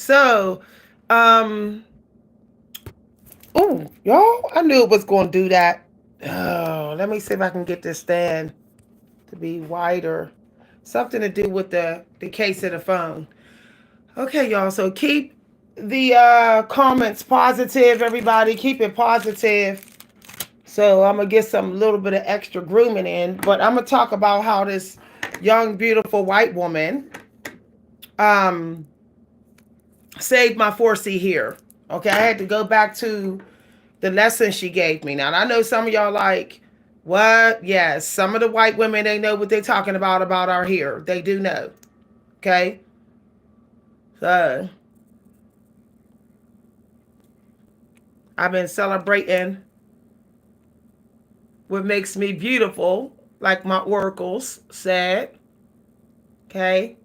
So, um, oh, y'all, I knew it was going to do that. Oh, let me see if I can get this stand to be wider. Something to do with the case of the phone. Okay, y'all. So keep the comments positive, everybody. Keep it positive. So I'm gonna get some little bit of extra grooming in, but I'm gonna talk about how this young, beautiful white woman um saved my 4C here. Okay, I had to go back to the lesson she gave me. Now I know some of y'all like, what? Yes, some of the white women, they know what they're talking about our hair. They do know. Okay, so I've been celebrating what makes me beautiful, like my oracles said. Okay,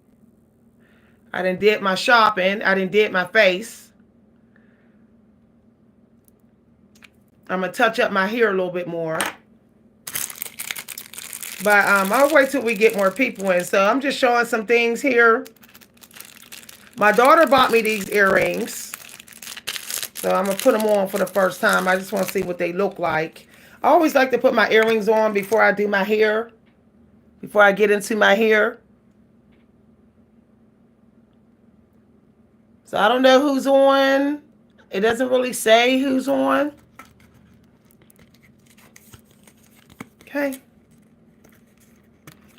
I done did my shopping. I done did my face. I'm gonna touch up my hair a little bit more. But I'll wait till we get more people in. So I'm just showing some things here. My daughter bought me these earrings. So I'm gonna put them on for the first time. I just want to see what they look like. I always like to put my earrings on before I do my hair. Before I get into my hair. So I don't know who's on. It doesn't really say who's on. Okay.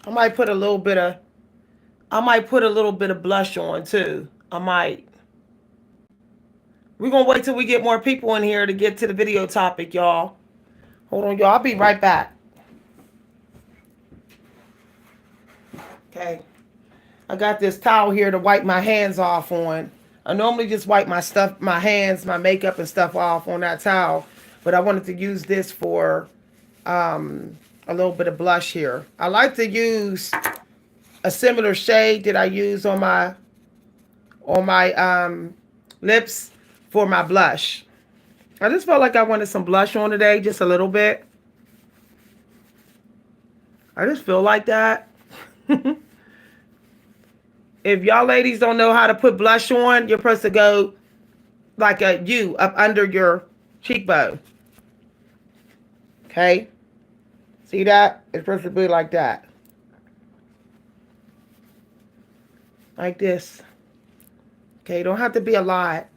I might put a little bit of blush on too. I might. We're gonna wait till we get more people in here to get to the video topic, y'all. Hold on, y'all. I'll be right back. Okay. I got this towel here to wipe my hands off on. I normally just wipe my hands, my makeup and stuff off on that towel. But I wanted to use this for a little bit of blush here. I like to use a similar shade that I use on my lips for my blush. I just felt like I wanted some blush on today, just a little bit. I just feel like that. If y'all ladies don't know how to put blush on, you're supposed to go like a U up under your cheekbone. Okay? See that? It's supposed to be like that. Like this. Okay, don't have to be a lot.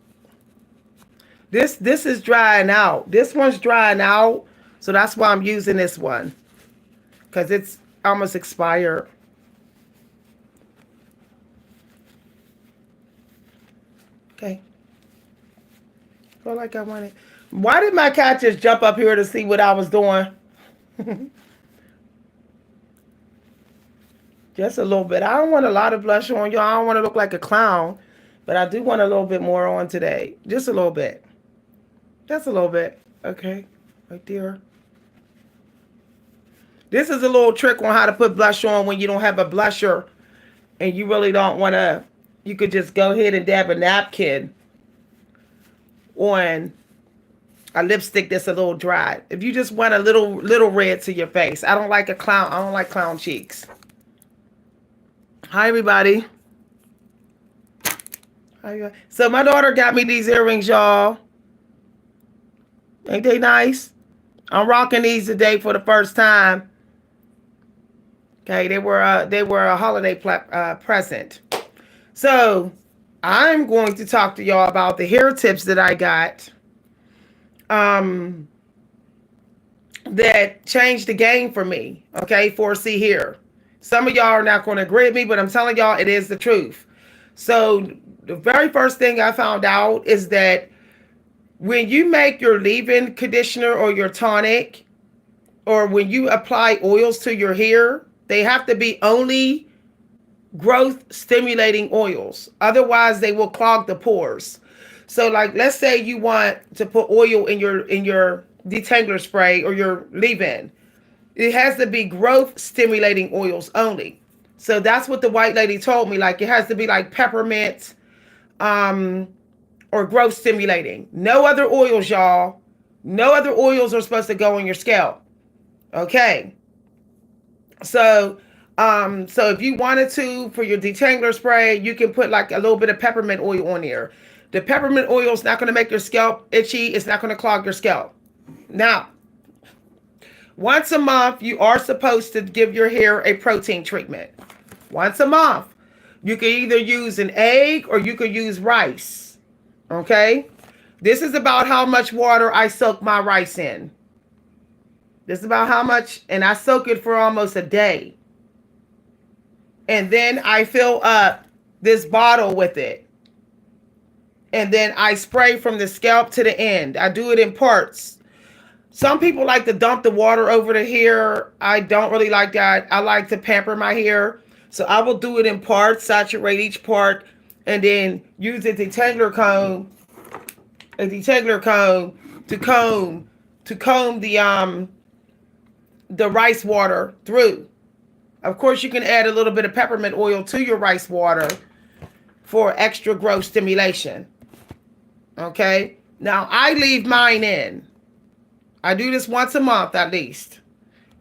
This is drying out. This one's drying out, so that's why I'm using this one. Because it's almost expired. Okay. Feel like I wanted. Why did my cat just jump up here to see what I was doing? Just a little bit. I don't want a lot of blush on, y'all. I don't want to look like a clown. But I do want a little bit more on today. Just a little bit. Just a little bit. Okay. Right there. This is a little trick on how to put blush on when you don't have a blusher. And you really don't want to. You could just go ahead and dab a napkin on a lipstick that's a little dry. If you just want a little red to your face. I don't like a clown. I don't like clown cheeks. Hi, everybody. Hi. So my daughter got me these earrings, y'all. Ain't they nice? I'm rocking these today for the first time. Okay, they were a holiday present. So I'm going to talk to y'all about the hair tips that I got. That changed the game for me. Okay, 4C here. Some of y'all are not going to agree with me, but I'm telling y'all it is the truth. So the very first thing I found out is that when you make your leave-in conditioner or your tonic, or when you apply oils to your hair, they have to be only growth stimulating oils. Otherwise, they will clog the pores. So like, let's say you want to put oil in your detangler spray or your leave-in. It has to be growth stimulating oils only. So that's what the white lady told me. Like, it has to be like peppermint, or growth stimulating. No other oils, y'all. No other oils are supposed to go on your scalp. Okay. So So if you wanted to, for your detangler spray, you can put like a little bit of peppermint oil on there. The peppermint oil is not going to make your scalp itchy. It's not going to clog your scalp. Now, once a month, you are supposed to give your hair a protein treatment. Once a month. You can either use an egg or you could use rice. Okay? This is about how much water I soak my rice in. This is about how much, and I soak it for almost a day. And then I fill up this bottle with it. And then I spray from the scalp to the end. I do it in parts. Some people like to dump the water over the hair. I don't really like that. I like to pamper my hair. So I will do it in parts, saturate each part, and then use a detangler comb to comb the rice water through. Of course, you can add a little bit of peppermint oil to your rice water for extra growth stimulation. Okay? Now, I leave mine in. I do this once a month at least.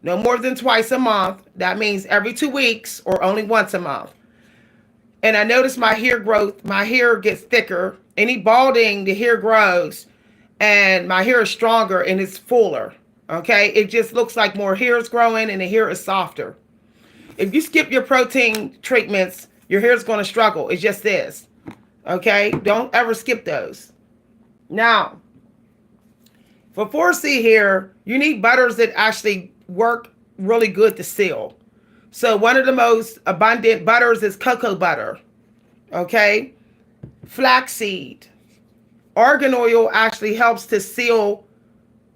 No more than twice a month. That means every 2 weeks or only once a month. And I notice my hair gets thicker. Any balding, the hair grows. And my hair is stronger and it's fuller. Okay? It just looks like more hair is growing and the hair is softer. If you skip your protein treatments, your hair is going to struggle. It just is. Okay? Don't ever skip those. Now, for 4C hair, you need butters that actually work really good to seal. So one of the most abundant butters is cocoa butter. Okay? Flaxseed. Argan oil actually helps to seal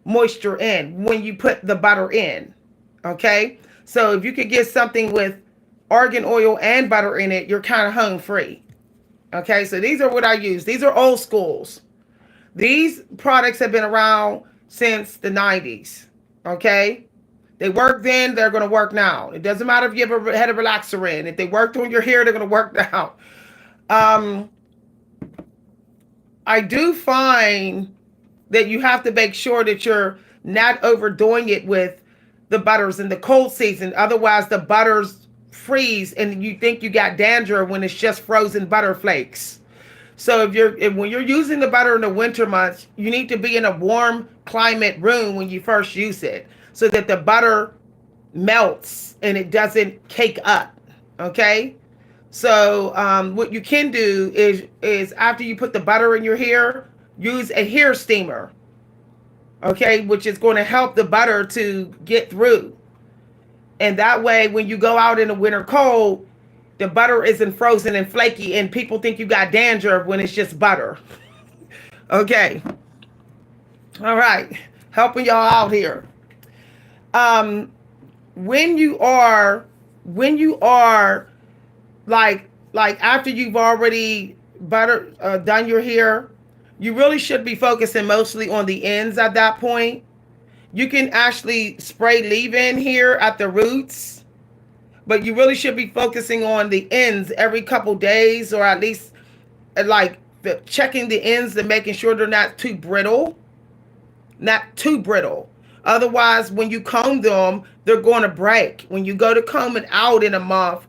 moisture in when you put the butter in. Okay? So if you could get something with argan oil and butter in it, you're kind of home free. Okay? So these are what I use. These are old schools. These products have been around since the 90s. Okay? They worked then, they're going to work now. It doesn't matter if you ever had a relaxer in. If they worked on your hair, they're going to work now. I do find that you have to make sure that you're not overdoing it with the butters in the cold season. Otherwise, the butters freeze and you think you got dandruff when it's just frozen butter flakes. So when you're using the butter in the winter months, you need to be in a warm climate room when you first use it so that the butter melts and it doesn't cake up. Okay? So what you can do is after you put the butter in your hair, use a hair steamer. Okay? Which is going to help the butter to get through. And that way, when you go out in the winter cold, the butter isn't frozen and flaky and people think you got dandruff when it's just butter. Okay. All right. Helping y'all out here. When you are like after you've already done your hair, you really should be focusing mostly on the ends at that point. You can actually spray leave-in here at the roots, but you really should be focusing on the ends every couple days, or at least like checking the ends and making sure they're not too brittle. Not too brittle. Otherwise, when you comb them, they're going to break. When you go to comb it out in a month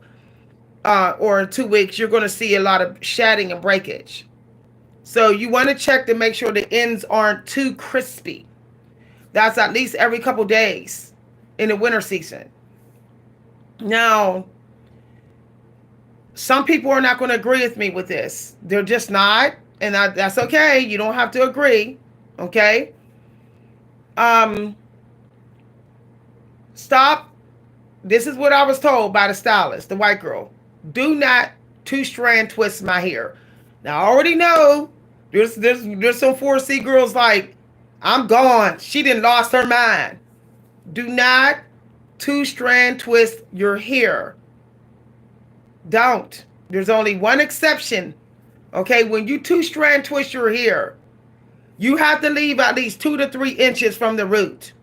or 2 weeks, you're going to see a lot of shedding and breakage. So you want to check to make sure the ends aren't too crispy. That's at least every couple days in the winter season. Now, some people are not going to agree with me with this. They're just not. And that's okay. You don't have to agree. Okay? Stop. This is what I was told by the stylist, the white girl. Do not 2-strand twist my hair. Now, I already know there's some 4C girls like, I'm gone. She done lost her mind. Do not 2-strand twist your hair. Don't. There's only one exception. Okay, when you 2-strand twist your hair, you have to leave at least 2 to 3 inches from the root.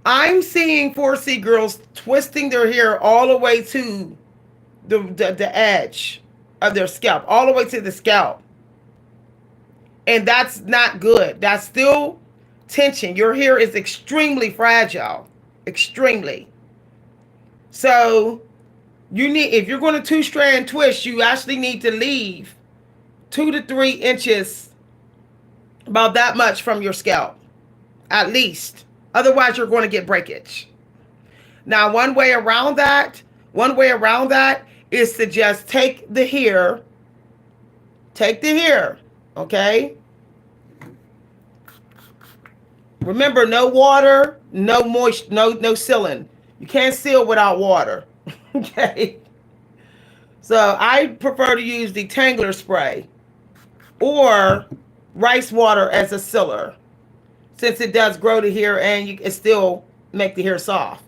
I'm seeing 4C girls twisting their hair all the way to the edge of their scalp, all the way to the scalp. And that's not good. That's still tension. Your hair is extremely fragile. Extremely. So You need, if you're going to 2-strand twist, you actually need to leave 2 to 3 inches, about that much from your scalp, at least. Otherwise, you're going to get breakage. Now, one way around that is to just take the hair, okay? Remember, no water, no moist, no sealing. You can't seal without water, okay? So I prefer to use detangler spray or rice water as a sealer, since it does grow the hair and it still make the hair soft.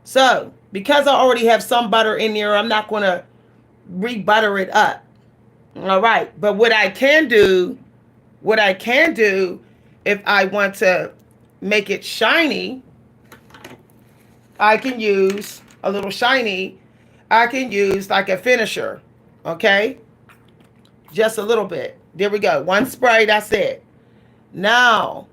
So because I already have some butter in there, I'm not going to re-butter it up. All right. But what I can do, if I want to make it shiny, I can use a little shiny. I can use like a finisher. Okay. Just a little bit. There we go. One spray. That's it. Now,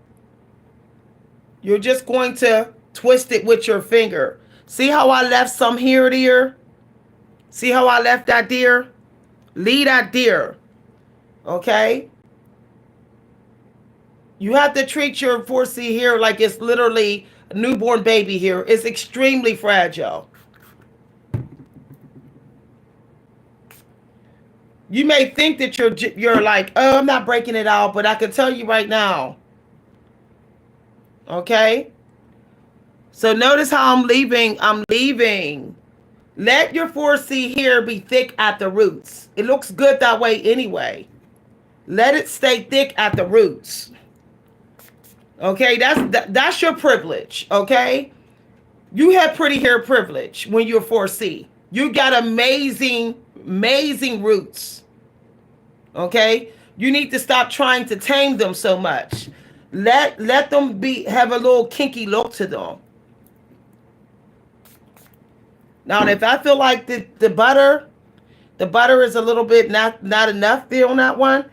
you're just going to twist it with your finger. See how I left some here there? See how I left that there? Leave that there. Okay? You have to treat your 4C hair like it's literally a newborn baby hair. It's extremely fragile. You may think that you're like, oh, I'm not breaking it out, but I can tell you right now. Okay? So notice how I'm leaving. Let your 4C hair be thick at the roots. It looks good that way anyway. Let it stay thick at the roots. Okay, that's your privilege, okay? You have pretty hair privilege when you're 4C. You got amazing roots. Okay? You need to stop trying to tame them so much. Let them have a little kinky look to them. Now, if I feel like the butter is a little bit not enough there on that one.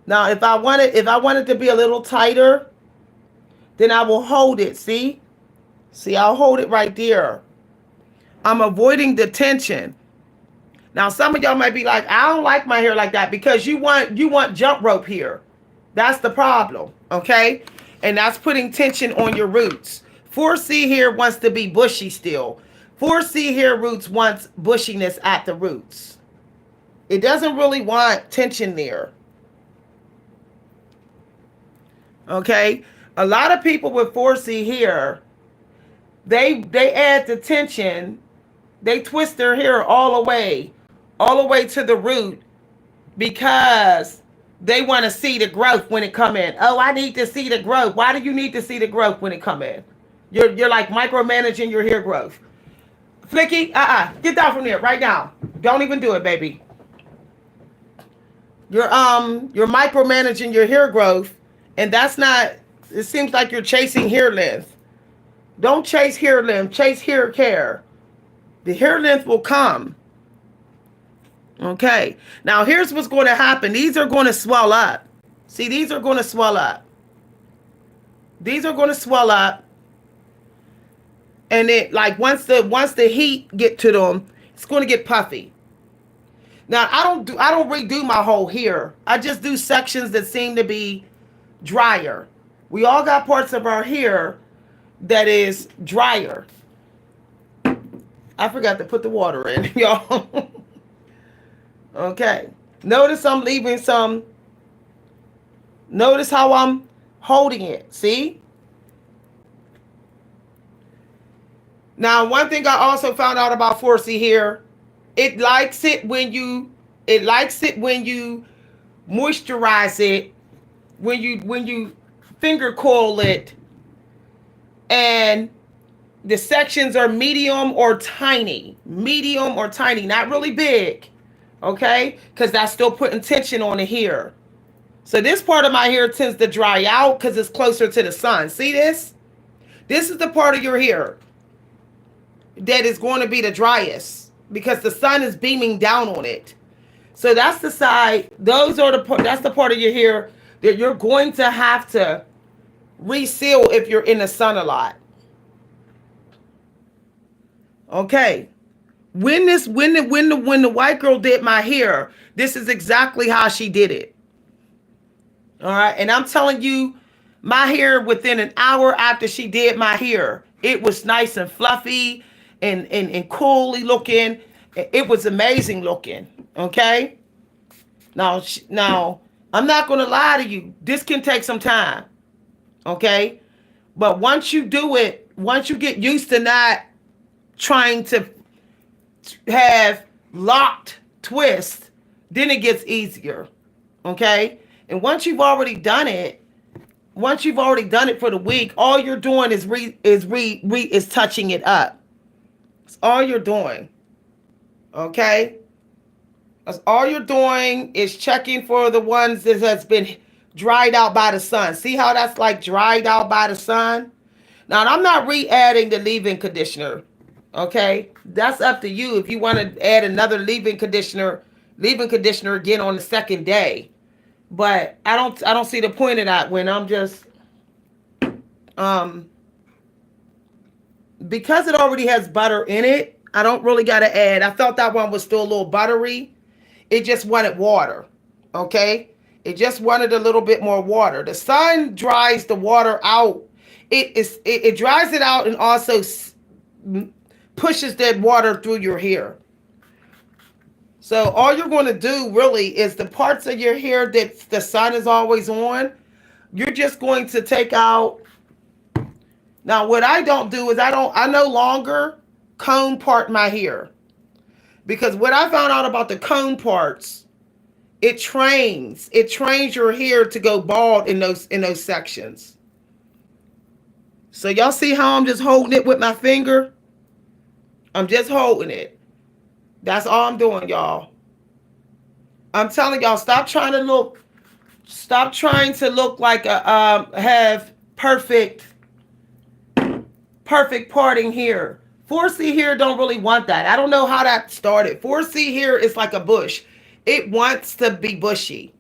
Now, if I want it to be a little tighter, then I will hold it. See, I'll hold it right there. I'm avoiding the tension. Now, some of y'all might be like, I don't like my hair like that, because you want jump rope here. That's the problem, okay? And that's putting tension on your roots. 4C hair wants to be bushy still. 4C hair roots wants bushiness at the roots. It doesn't really want tension there. Okay? A lot of people with 4C hair, they add the tension. They twist their hair all the way to the root, because they want to see the growth when it come in. Oh, I need to see the growth. Why do you need to see the growth when it come in? You're like micromanaging your hair growth. Flicky, get down from there right now. Don't even do it, baby. You're micromanaging your hair growth, and that's not. It seems like you're chasing hair length. Don't chase hair length. Chase hair care. The hair length will come. Okay. Now here's what's going to happen. These are going to swell up. See, these are going to swell up. These are going to swell up. And it, like, once the heat get to them, it's going to get puffy. Now, I don't redo my whole hair. I just do sections that seem to be drier. We all got parts of our hair that is drier. I forgot to put the water in, y'all. Okay. Notice I'm leaving some. Notice how I'm holding it. See? Now, one thing I also found out about 4C hair, it likes it when you moisturize it, when you finger coil it, and the sections are medium or tiny, not really big, okay? Because that's still putting tension on the hair. So this part of my hair tends to dry out because it's closer to the sun. See this? This is the part of your hair that is going to be the driest because the sun is beaming down on it. So that's the side. That's the part of your hair that you're going to have to reseal if you're in the sun a lot. Okay. When the white girl did my hair, this is exactly how she did it. All right. And I'm telling you, my hair within an hour after she did my hair, it was nice and fluffy and coolly looking. It was amazing looking. Okay. Now, I'm not going to lie to you. This can take some time. Okay. But once you do it, once you get used to not trying to have locked twist, then it gets easier. Okay. And once you've already done it for the week, all you're doing is touching it up. That's all you're doing. Okay? That's all you're doing is checking for the ones that has been dried out by the sun. See how that's like dried out by the sun? Now, I'm not re-adding the leave-in conditioner. Okay? That's up to you if you want to add another leave-in conditioner again on the second day. But I don't see the point of that when I'm just because it already has butter in it, I don't really gotta add. I thought that one was still a little buttery. It just wanted water. Okay? It just wanted a little bit more water. The sun dries the water out. It dries it out and also pushes that water through your hair. So all you're going to do really is the parts of your hair that the sun is always on, you're just going to take out. Now, what I don't do is I no longer cone part my hair. Because what I found out about the cone parts, it trains your hair to go bald in those sections. So y'all see how I'm just holding it with my finger? I'm just holding it. That's all I'm doing, y'all. I'm telling y'all, stop trying to look like have perfect parting here. 4C hair don't really want that. I don't know how that started. 4C hair is like a bush. It wants to be bushy.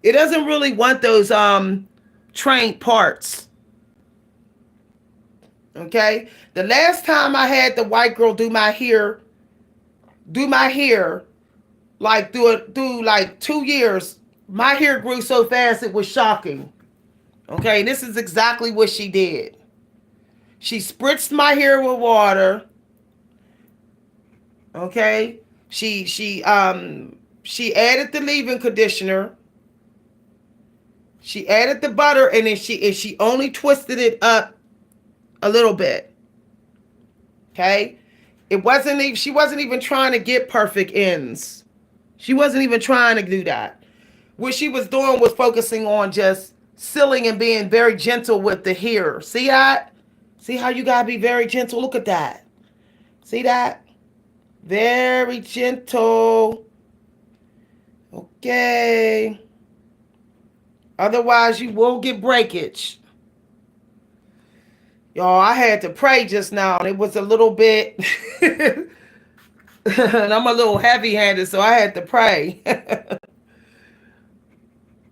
It doesn't really want those trained parts. Okay? The last time I had the white girl do my hair like through like 2 years, my hair grew so fast it was shocking. Okay, this is exactly what she did. She spritzed my hair with water. Okay, she added the leave-in conditioner. She added the butter, and then she only twisted it up a little bit. Okay. She wasn't even trying to get perfect ends. She wasn't even trying to do that. What she was doing was focusing on just sealing and being very gentle with the hair. See that? See how you gotta be very gentle? Look at that. See that? Very gentle. Okay. Otherwise, you will get breakage. Y'all, I had to pray just now. It was a little bit, and I'm a little heavy-handed, so I had to pray.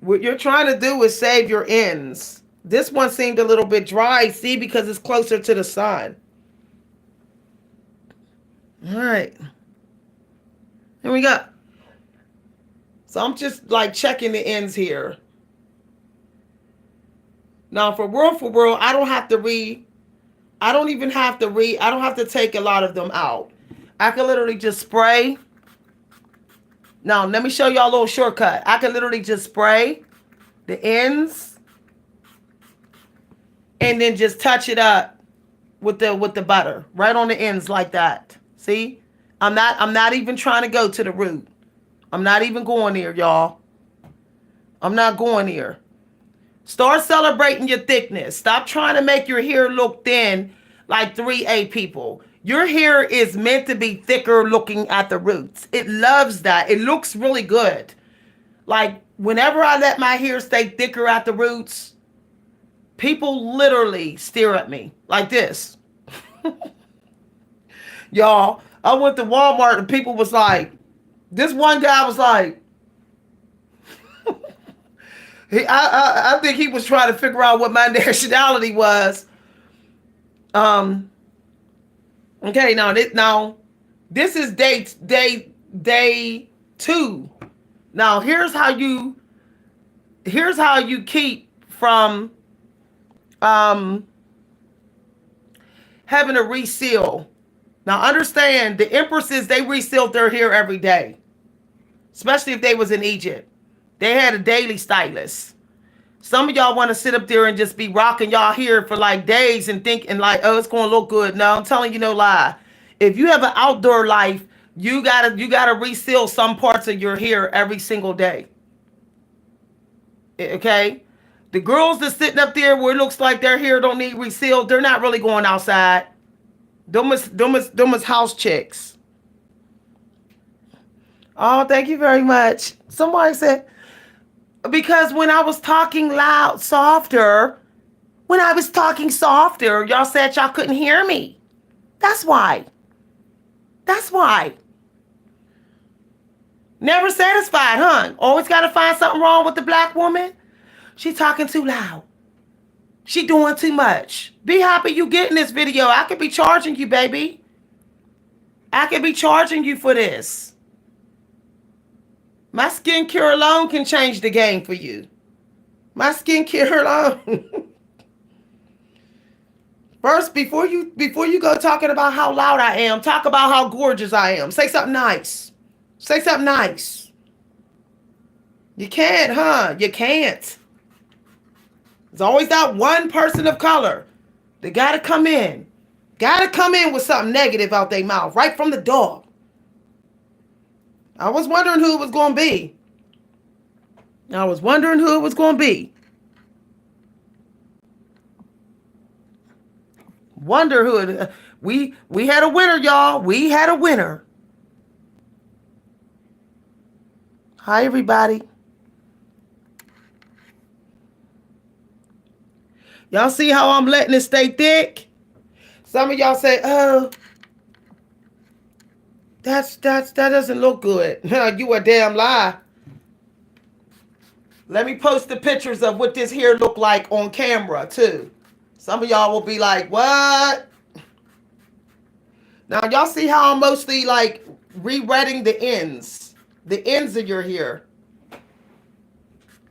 What you're trying to do is save your ends. This one seemed a little bit dry, see, because it's closer to the sun. All right. Here we go. So I'm just like checking the ends here. Now for world, I don't have to take a lot of them out. I can literally just spray. Now, let me show y'all a little shortcut. I can literally just spray the ends and then just touch it up with the butter right on the ends like that. See? I'm not even trying to go to the root. I'm not even going there, y'all. I'm not going there. Start celebrating your thickness. Stop trying to make your hair look thin like 3A people. Your hair is meant to be thicker looking at the roots. It loves that. It looks really good. Like, whenever I let my hair stay thicker at the roots, people literally stare at me like this. Y'all, I went to Walmart and people was like, this one guy was like, I think he was trying to figure out what my nationality was. Okay, now This is day 2. Now here's how you keep from having to reseal. Now understand, the empresses, they resealed their hair every day, especially if they was in Egypt. They had a daily stylist. Some of y'all want to sit up there and just be rocking y'all hair for like days and thinking like, oh, it's going to look good. No, I'm telling you no lie. If you have an outdoor life, you gotta reseal some parts of your hair every single day. Okay? The girls that's sitting up there where it looks like their hair don't need resealed, they're not really going outside. Them is house chicks. Oh, thank you very much. Somebody said, because when I was talking softer, y'all said y'all couldn't hear me. That's why. Never satisfied, huh? Always got to find something wrong with the black woman. She talking too loud. She doing too much. Be happy you getting this video. I could be charging you, baby. I could be charging you for this. My skincare alone can change the game for you. My skincare alone. First, before you go talking about how loud I am, talk about how gorgeous I am. Say something nice. Say something nice. You can't, huh? You can't. There's always that one person of color. They gotta come in. Gotta come in with something negative out their mouth, right from the door. I was wondering who it was gonna be. Wonder who it. We had a winner, y'all. We had a winner. Hi, everybody. Y'all see how I'm letting it stay thick? Some of y'all say, "Oh, that doesn't look good." You a damn lie. Let me post the pictures of what this hair look like on camera too. Some of y'all will be like, "What?" Now y'all see how I'm mostly like re-wetting the ends of your hair.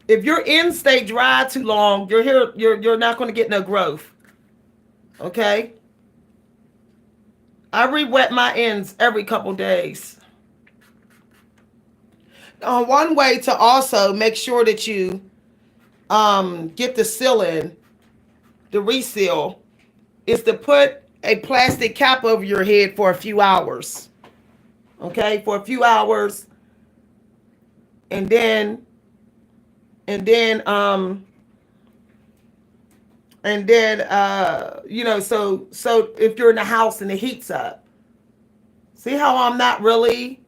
If your ends stay dry too long, your hair, you're not going to get no growth. Okay? I re-wet my ends every couple days. One way to also make sure that you get the seal in, the reseal, is to put a plastic cap over your head for a few hours. Okay? For a few hours. And then you know, so if you're in the house and the heat's up, see how I'm not really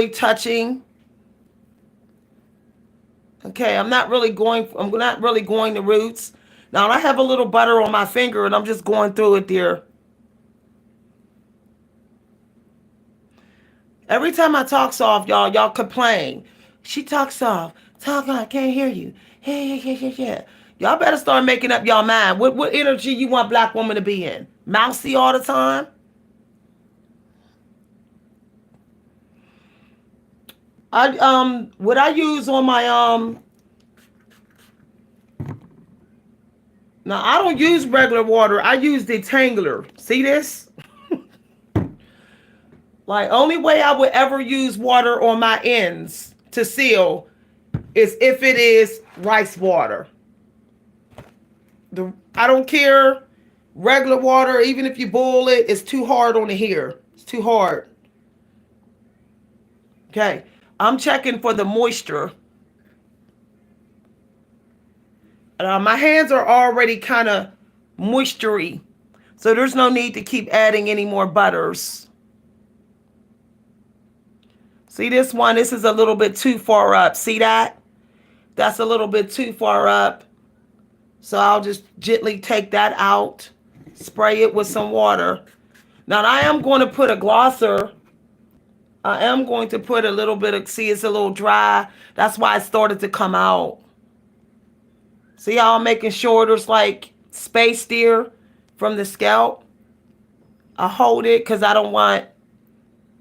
touching. Okay, I'm not really going the roots. Now I have a little butter on my finger and I'm just going through it there. Every time I talk soft, y'all complain. She talks soft. I can't hear you. Yeah. Y'all better start making up y'all mind. What energy you want black woman to be in? Mousy all the time? What I use on my now I don't use regular water. I use detangler. See this? Like, only way I would ever use water on my ends to seal is if it is rice water. I don't care. Regular water, even if you boil it, it's too hard on the hair. It's too hard. Okay. I'm checking for the moisture. My hands are already kind of moistury. So there's no need to keep adding any more butters. See this one? This is a little bit too far up. See that? That's a little bit too far up. So I'll just gently take that out. Spray it with some water. Now I am going to put a glosser. I am going to put a little bit of, see it's a little dry. That's why it started to come out. See how I'm making sure there's like space there from the scalp? I hold it because I don't want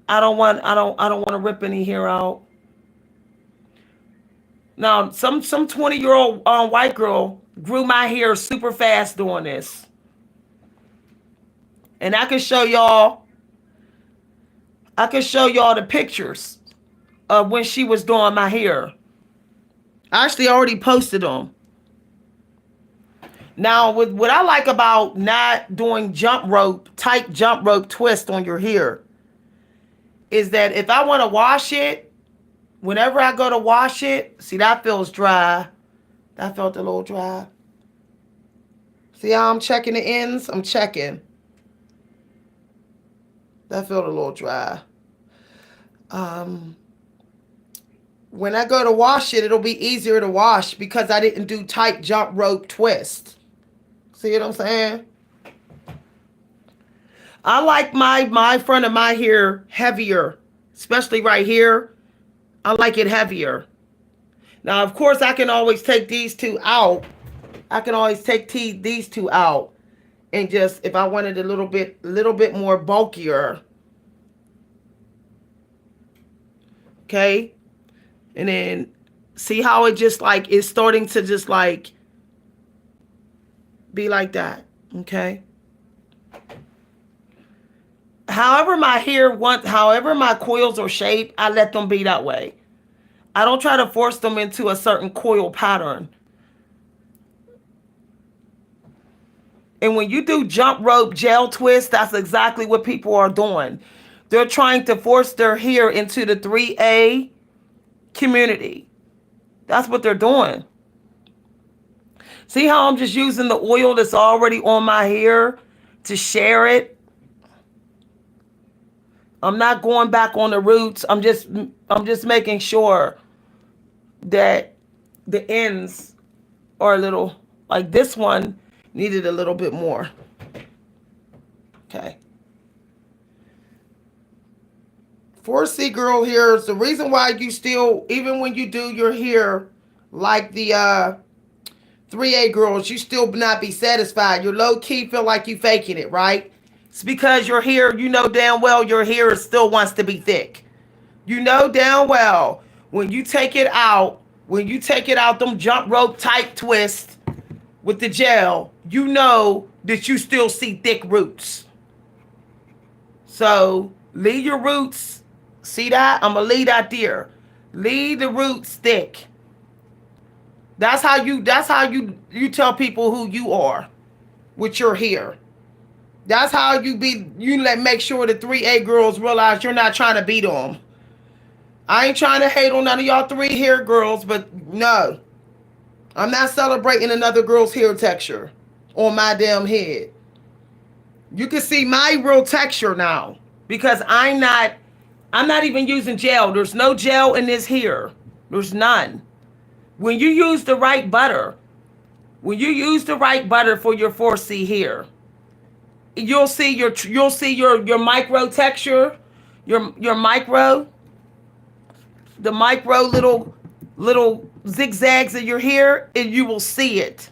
to rip any hair out. Now, some 20-year-old white girl grew my hair super fast doing this. And I can show y'all the pictures of when she was doing my hair. I actually already posted them. Now, with what I like about not doing tight jump rope twist on your hair, is that if I want to wash it, whenever I go to wash it, see, that feels dry. That felt a little dry. See how I'm checking the ends? I'm checking. That felt a little dry. When I go to wash it, it'll be easier to wash because I didn't do tight jump rope twist. See what I'm saying? I like my front of my hair heavier, especially right here. I like it heavier. Now, of course, I can always take these two out. I can always take these two out, and just if I wanted a little bit more bulkier. Okay, and then see how it just like is starting to just like be like that. Okay. However my coils are shaped, I let them be that way. I don't try to force them into a certain coil pattern. And when you do jump rope gel twist, that's exactly what people are doing. They're trying to force their hair into the 3A community. That's what they're doing. See how I'm just using the oil that's already on my hair to share it? I'm not going back on the roots. I'm just making sure that the ends are a little, like this one needed a little bit more. Okay. 4C girl here is the reason why you still, even when you do your hair like the 3A girls, you still not be satisfied. You're low key feel like you faking it, right? It's because your hair, you know damn well your hair still wants to be thick. You know damn well when you take it out, them jump rope tight twist with the gel, you know that you still see thick roots. So leave your roots. See that? I'm gonna leave that there. Leave the roots thick. That's how you tell people who you are with your hair. That's how make sure the 3A girls realize you're not trying to beat them. I ain't trying to hate on none of y'all 3 hair girls, but no. I'm not celebrating another girl's hair texture on my damn head. You can see my real texture now because I'm not even using gel. There's no gel in this hair. There's none. When you use the right butter for your 4C hair, you'll see your micro texture, your micro, the micro little zigzags of your hair, and you will see it.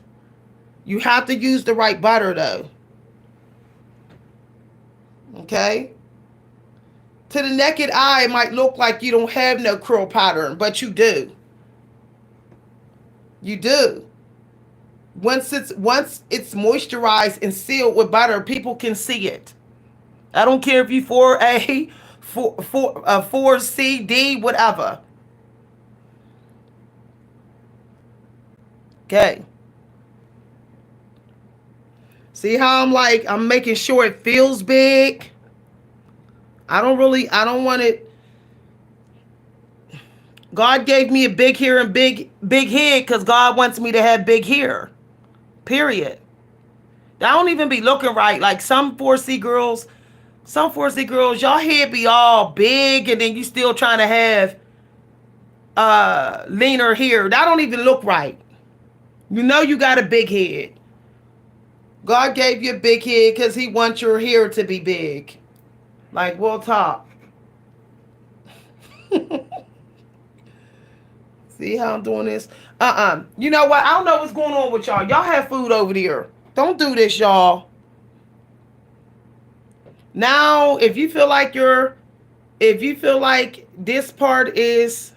You have to use the right butter though. Okay? To the naked eye, it might look like you don't have no curl pattern, but you do. You do. Once it's moisturized and sealed with butter, people can see it. I don't care if you 4A, 4C, D, whatever. Okay. See how I'm making sure it feels big. I don't want it. God gave me a big hair and big head because God wants me to have big hair. Period. I don't even be looking right. Like some 4C girls, y'all head be all big and then you still trying to have leaner hair. That don't even look right. You know you got a big head. God gave you a big head because he wants your hair to be big. Like, we'll talk. See how I'm doing this? You know what? I don't know what's going on with y'all. Y'all have food over there. Don't do this, y'all. Now, if you feel like this part is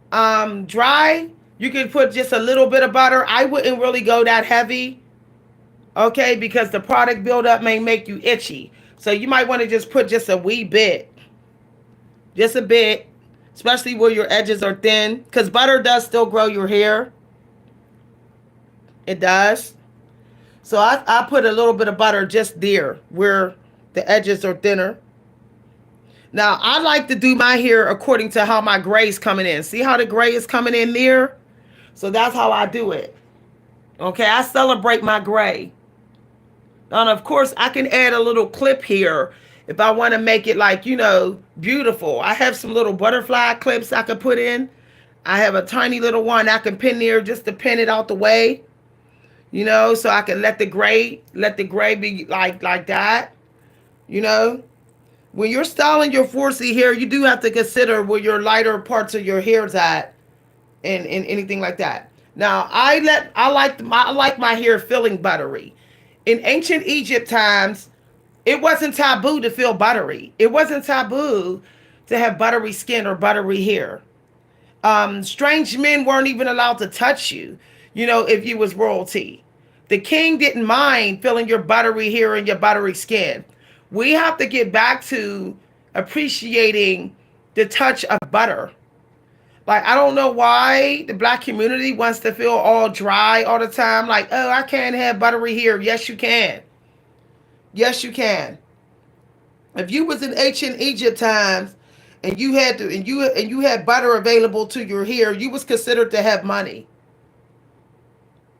dry, you can put just a little bit of butter. I wouldn't really go that heavy, okay, because the product buildup may make you itchy. So you might want to just put just a wee bit, just a bit, especially where your edges are thin, because butter does still grow your hair. It does. So I put a little bit of butter just there where the edges are thinner. Now, I like to do my hair according to how my gray is coming in. See how the gray is coming in there? So that's how I do it. Okay, I celebrate my gray. And of course, I can add a little clip here if I want to make it like, beautiful. I have some little butterfly clips I could put in. I have a tiny little one I can pin there just to pin it out the way. So I can let the gray be like that. When you're styling your 4C hair, you do have to consider where your lighter parts of your hair's at and anything like that. Now, I like my hair feeling buttery. In ancient Egypt times, it wasn't taboo to feel buttery. It wasn't taboo to have buttery skin or buttery hair. Strange men weren't even allowed to touch you, if you was royalty. The king didn't mind feeling your buttery hair and your buttery skin. We have to get back to appreciating the touch of butter. Like, I don't know why the black community wants to feel all dry all the time. Like, oh, I can't have buttery hair. Yes, you can. Yes, you can. If you was in ancient Egypt times and you had butter available to your hair, you was considered to have money.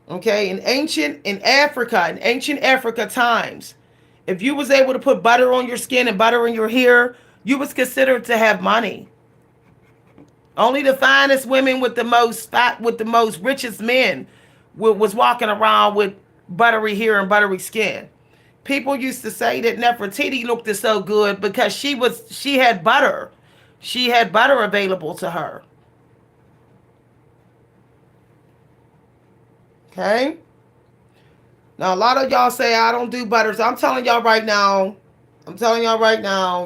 Okay, in ancient Africa times, if you was able to put butter on your skin and butter in your hair, you was considered to have money. Only the finest women with the most richest men was walking around with buttery hair and buttery skin. People used to say that Nefertiti looked so good because she had butter. She had butter available to her. Okay? Now, a lot of y'all say, I don't do butter. So I'm telling y'all right now,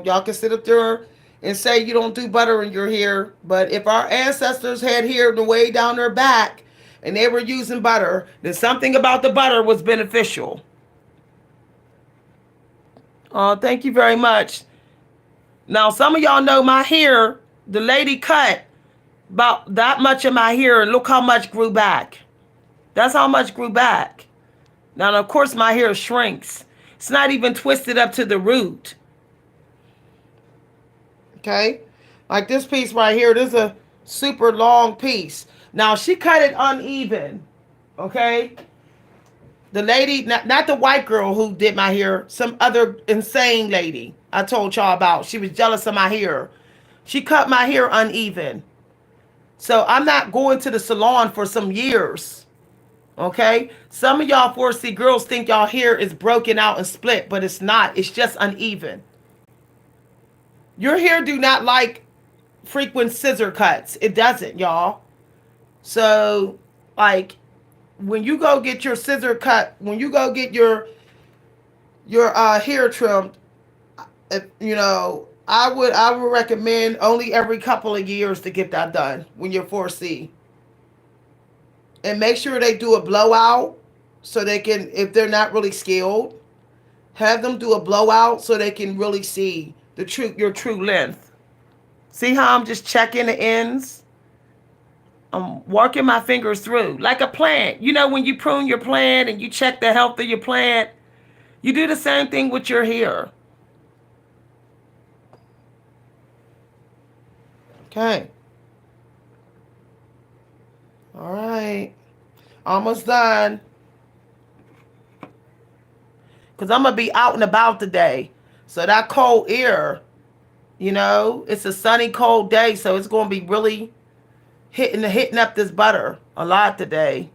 y'all can sit up there and say you don't do butter in your hair. But if our ancestors had hair the way down their back and they were using butter, then something about the butter was beneficial. Oh, thank you very much. Now, some of y'all know my hair, the lady cut about that much of my hair. Look how much grew back. That's how much grew back. Now, of course, my hair shrinks. It's not even twisted up to the root. Okay? Like this piece right here, this is a super long piece. Now, she cut it uneven. Okay? The lady, not the white girl who did my hair, some other insane lady I told y'all about. She was jealous of my hair. She cut my hair uneven. So I'm not going to the salon for some years. Okay? Some of y'all 4C girls think y'all hair is broken out and split, but it's not. It's just uneven. Your hair do not like frequent scissor cuts. It doesn't, y'all. So, like, when you go get your scissor cut, when you go get your hair trimmed, I would recommend only every couple of years to get that done when you're 4C. And make sure they do a blowout so they can, if they're not really skilled, have them do a blowout so they can really see your true length. See how I'm just checking the ends? I'm working my fingers through like a plant. When you prune your plant and you check the health of your plant, you do the same thing with your hair. Okay. All right. Almost done. Because I'm going to be out and about today. So that cold air, it's a sunny, cold day. So it's going to be really hitting up this butter a lot today.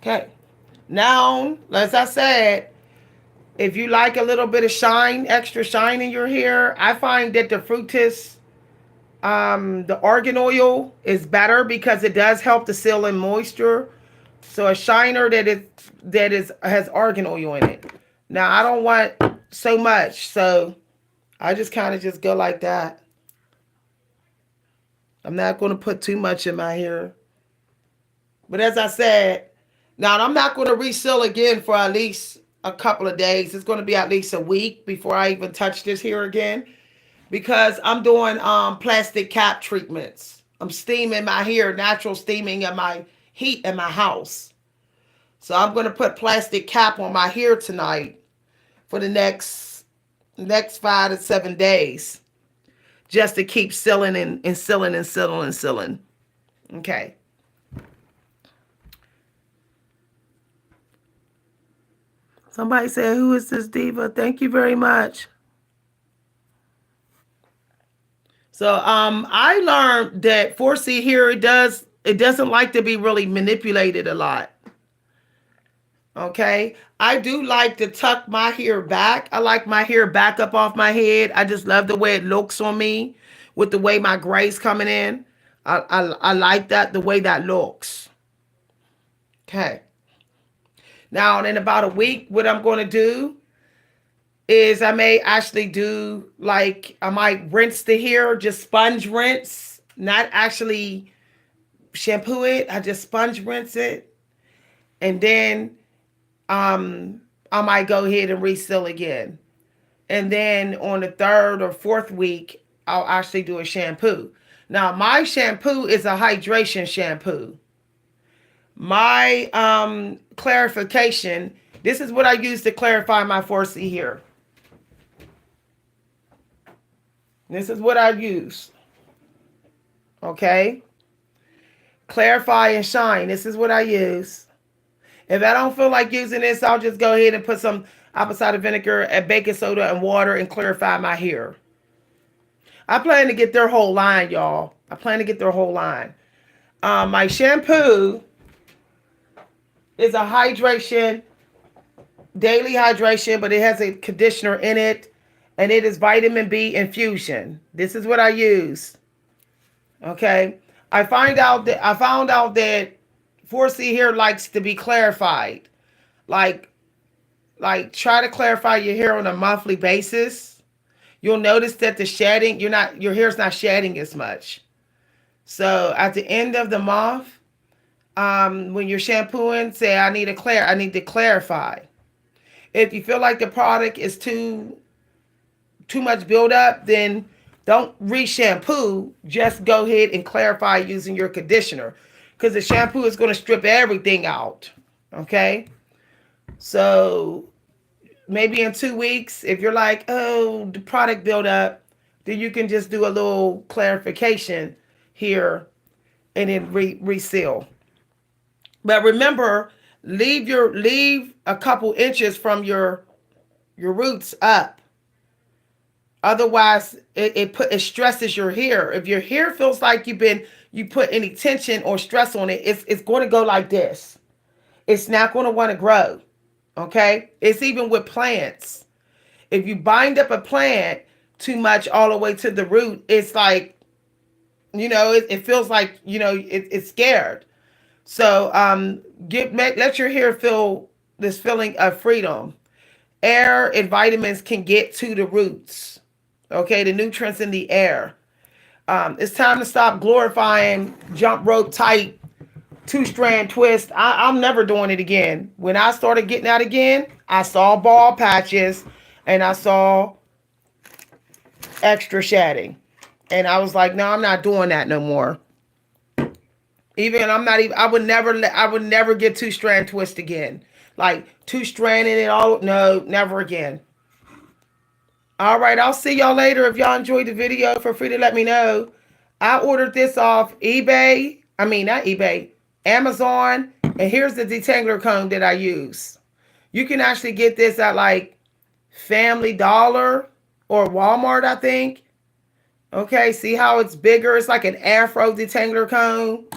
Okay. Now, as I said, if you like a little bit of shine, extra shine in your hair, I find that the fructis, the argan oil is better because it does help to seal in moisture. So a shiner that is has argan oil in it. Now I don't want so much, so I just kind of just go like that. I'm not going to put too much in my hair. But as I said, now I'm not going to reseal again for at least a couple of days. It's going to be at least a week before I even touch this here again, because I'm doing plastic cap treatments. I'm steaming my hair, natural steaming of my heat in my house. So I'm going to put plastic cap on my hair tonight for the next 5 to 7 days, just to keep sealing and sealing and sealing and sealing. Okay. Somebody said, "Who is this diva?" Thank you very much. So I learned that 4C here, it doesn't like to be really manipulated a lot. Okay. I do like to tuck my hair back. I like my hair back up off my head. I just love the way it looks on me with the way my gray's coming in. I like that, the way that looks. Okay. Now, in about a week, what I'm going to do is I may actually do, like, I might rinse the hair, just sponge rinse, not actually shampoo it. I just sponge rinse it. And then I might go ahead and reseal again. And then on the third or fourth week, I'll actually do a shampoo. Now, my shampoo is a hydration shampoo. My clarification, this is what I use to clarify my 4C here. This is what I use. Okay? Clarify and shine. This is what I use. If I don't feel like using this, I'll just go ahead and put some apple cider vinegar and baking soda and water and clarify my hair. I plan to get their whole line, y'all. I plan to get their whole line. My shampoo is a hydration, daily hydration, but it has a conditioner in it, and it is vitamin B infusion. This is what I use. Okay. I found out that 4C here likes to be clarified. Like try to clarify your hair on a monthly basis. You'll notice that the shedding, your hair's not shedding as much. So at the end of the month, when you're shampooing, say I need to clarify. If you feel like the product is too much buildup, then don't re-shampoo. Just go ahead and clarify using your conditioner, because the shampoo is going to strip everything out. Okay? So maybe in 2 weeks, if you're like, oh, the product buildup, then you can just do a little clarification here and then reseal. But remember, leave a couple inches from your roots up. Otherwise, it stresses your hair. If your hair feels like you put any tension or stress on it, it's going to go like this. It's not going to want to grow. Okay? It's even with plants. If you bind up a plant too much all the way to the root, it's like, it feels like, it's scared. So let your hair feel this feeling of freedom. Air and vitamins can get to the roots. Okay, the nutrients in the air. It's time to stop glorifying jump rope tight 2-strand twist. I'm never doing it again. When I started getting out again, I saw bald patches and I saw extra shedding. And I was like, no, I'm not doing that no more. I would never get 2-strand twist again. Like 2-stranded and all. No, never again. All right, I'll see y'all later. If y'all enjoyed the video, feel free to let me know. I ordered this off eBay. I mean, not eBay, Amazon. And here's the detangler comb that I use. You can actually get this at like Family Dollar or Walmart, I think. Okay, see how it's bigger? It's like an afro detangler comb.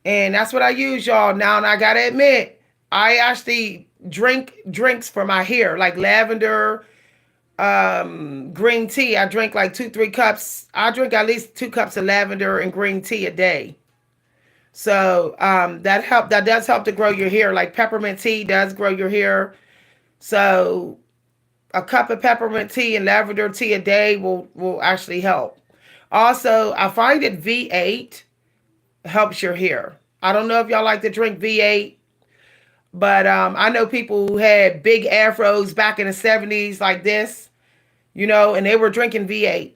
And that's what I use, y'all. Now, and I gotta admit, I actually drink drinks for my hair, like lavender, green tea. I drink like 2-3 cups. I drink at least 2 cups of lavender and green tea a day. So that does help to grow your hair. Like peppermint tea does grow your hair. So a cup of peppermint tea and lavender tea a day will actually help. Also, I find that V8 helps your hair. I don't know if y'all like to drink V8, but I know people who had big afros back in the 70s like this, and they were drinking V8.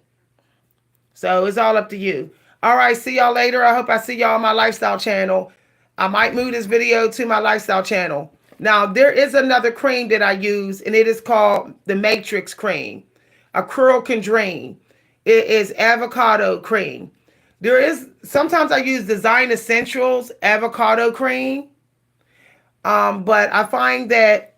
So it's all up to you. All right, see y'all later. I hope I see y'all on my lifestyle channel. I might move this video to my lifestyle channel. Now, there is another cream that I use, and it is called the Matrix Cream. A Curl Can Dream. It is avocado cream. Sometimes I use Design Essentials avocado cream. But I find that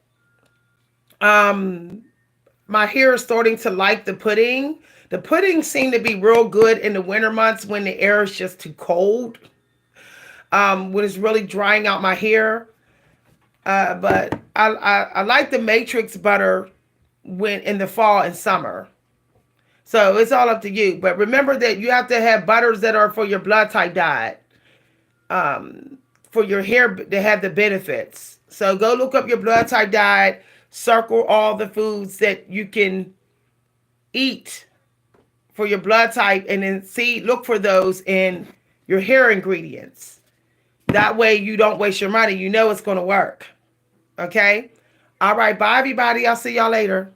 my hair is starting to like the pudding. The pudding seem to be real good in the winter months when the air is just too cold. When it's really drying out my hair. But I like the Matrix butter when in the fall and summer. So it's all up to you. But remember that you have to have butters that are for your blood type diet. For your hair to have the benefits. So go look up your blood type diet. Circle all the foods that you can eat for your blood type, and then look for those in your hair ingredients. That way you don't waste your money. You know it's going to work. Okay? All right. Bye, everybody. I'll see y'all later.